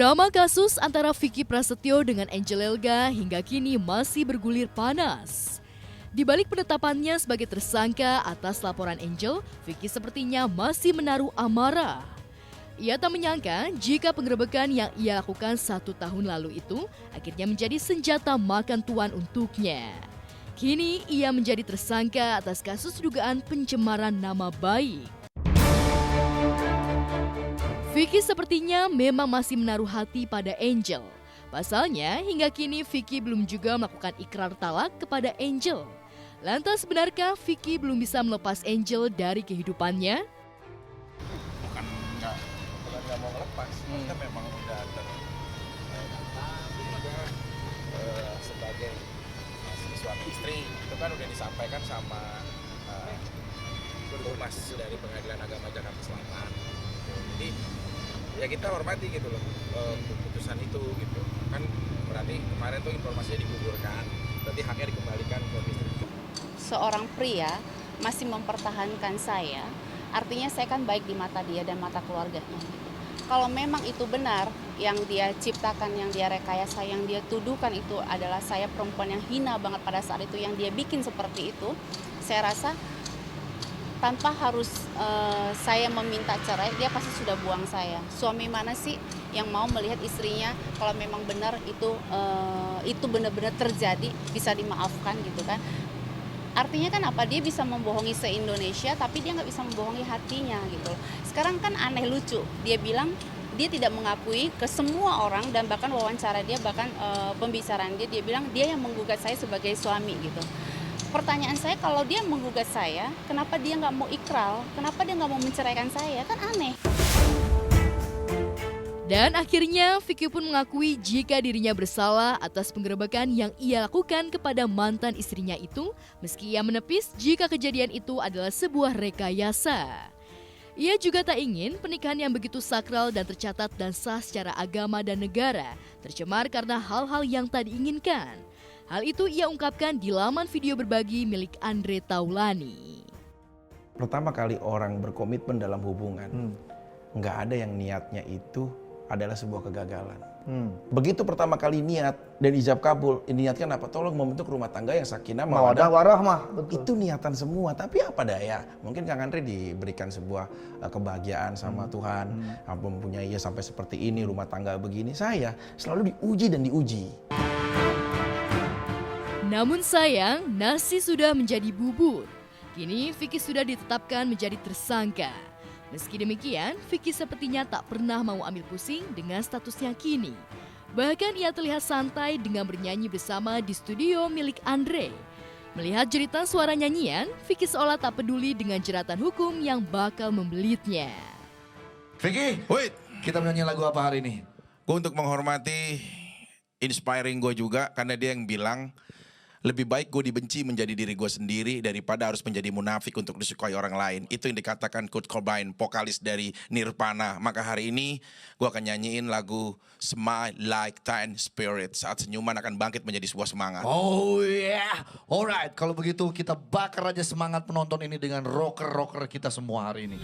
Drama kasus antara Vicky Prasetyo dengan Angel Elga hingga kini masih bergulir panas. Di balik penetapannya sebagai tersangka atas laporan Angel, Vicky sepertinya masih menaruh amarah. Ia tak menyangka jika penggerebekan yang ia lakukan 1 tahun lalu itu akhirnya menjadi senjata makan tuan untuknya. Kini ia menjadi tersangka atas kasus dugaan pencemaran nama baik. Vicky sepertinya memang masih menaruh hati pada Angel. Pasalnya, hingga kini Vicky belum juga melakukan ikrar talak kepada Angel. Lantas benarkah Vicky belum bisa melepas Angel dari kehidupannya? Bukan nggak mau ngelepas, kita memang udah sebagai suami istri itu kan udah disampaikan sama Humas dari Pengadilan Agama Jakarta Selatan. Jadi ya kita hormati gitu loh keputusan itu gitu kan, berarti kemarin tuh informasinya digugurkan, berarti haknya dikembalikan ke istri. Seorang pria masih mempertahankan saya, artinya saya kan baik di mata dia dan mata keluarganya. Kalau memang itu benar, yang dia ciptakan, yang dia rekayasa, yang dia tuduhkan itu adalah saya perempuan yang hina banget pada saat itu, yang dia bikin seperti itu, saya rasa tanpa harus saya meminta cerai, dia pasti sudah buang saya. Suami mana sih yang mau melihat istrinya kalau memang benar itu benar-benar terjadi bisa dimaafkan gitu kan? Artinya kan apa, dia bisa membohongi se-Indonesia tapi dia nggak bisa membohongi hatinya gitu. Sekarang kan aneh lucu, dia bilang dia tidak mengakui ke semua orang dan bahkan wawancara dia, bahkan pembicaraan dia bilang dia yang menggugat saya sebagai suami gitu. Pertanyaan saya, kalau dia menggugat saya, kenapa dia nggak mau ikrar? Kenapa dia nggak mau menceraikan saya? Kan aneh. Dan akhirnya Vicky pun mengakui jika dirinya bersalah atas penggerebekan yang ia lakukan kepada mantan istrinya itu, meski ia menepis jika kejadian itu adalah sebuah rekayasa. Ia juga tak ingin pernikahan yang begitu sakral dan tercatat dan sah secara agama dan negara tercemar karena hal-hal yang tak diinginkan. Hal itu ia ungkapkan di laman video berbagi milik Andre Taulani. Pertama kali orang berkomitmen dalam hubungan, nggak ada yang niatnya itu adalah sebuah kegagalan. Begitu pertama kali niat dan ijab kabul, niatkan apa? Tolong membentuk rumah tangga yang sakinah mawaddah warahmah, betul. Itu niatan semua, tapi apa daya? Mungkin Kang Andre diberikan sebuah kebahagiaan sama Tuhan, mempunyai sampai seperti ini, rumah tangga begini. Saya selalu diuji dan diuji. Namun sayang, nasi sudah menjadi bubur. Kini Vicky sudah ditetapkan menjadi tersangka. Meski demikian, Vicky sepertinya tak pernah mau ambil pusing dengan statusnya kini. Bahkan ia terlihat santai dengan bernyanyi bersama di studio milik Andre. Melihat jeritan suara nyanyian, Vicky seolah tak peduli dengan jeratan hukum yang bakal membelitnya. Vicky, Wait, kita menyanyi lagu apa hari ini? gue untuk menghormati inspiring gue juga karena dia yang bilang lebih baik gue dibenci menjadi diri gue sendiri daripada harus menjadi munafik untuk disukai orang lain. Itu yang dikatakan Kurt Cobain, vokalis dari Nirvana. Maka hari ini gue akan nyanyiin lagu Smile Like Teen Spirit. Saat senyuman akan bangkit menjadi sebuah semangat. Oh yeah, alright. Kalau begitu kita bakar aja semangat penonton ini dengan rocker-rocker kita semua hari ini.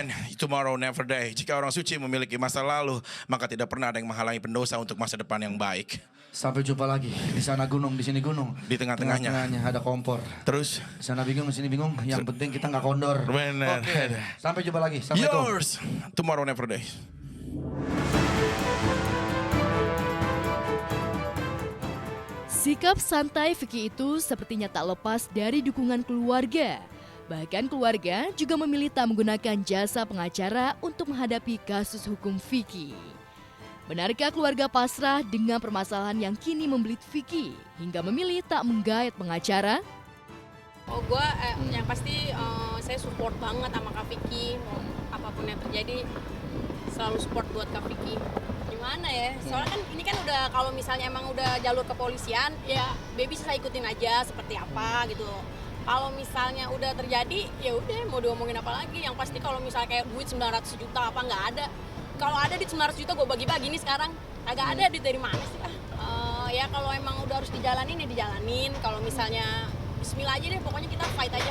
Man, tomorrow never die. Jika orang suci memiliki masa lalu, maka tidak pernah ada yang menghalangi pendosa untuk masa depan yang baik. Sampai jumpa lagi. Di sana gunung, di sini gunung. Di tengah-tengahnya. Tengah-tengahnya ada kompor. Terus, Di sana bingung, di sini bingung. Yang penting kita nggak kondor. benar. Oke. Sampai jumpa lagi. Assalamualaikum. Yours, tomorrow never die. Sikap santai Vicky itu sepertinya tak lepas dari dukungan keluarga. Bahkan keluarga juga memilih tak menggunakan jasa pengacara untuk menghadapi kasus hukum Vicky. Benarkah keluarga pasrah dengan permasalahan yang kini membelit Vicky hingga memilih tak menggait pengacara? Oh gue yang pasti saya support banget sama Kak Vicky. Mau apapun yang terjadi selalu support buat Kak Vicky. Gimana ya? Soalnya kan ini kan udah kalau misalnya emang udah jalur kepolisian ya baby saya ikutin aja seperti apa gitu. Kalau misalnya udah terjadi ya udah mau diomongin apa lagi. Yang pasti kalau misalnya kayak duit 900 juta apa nggak ada. Kalau ada duit 900 juta gue bagi-bagi nih sekarang. Agak ada duit dari mana sih? Ya kalau emang udah harus dijalanin ya dijalanin. Kalau misalnya bismillah aja deh, pokoknya kita fight aja.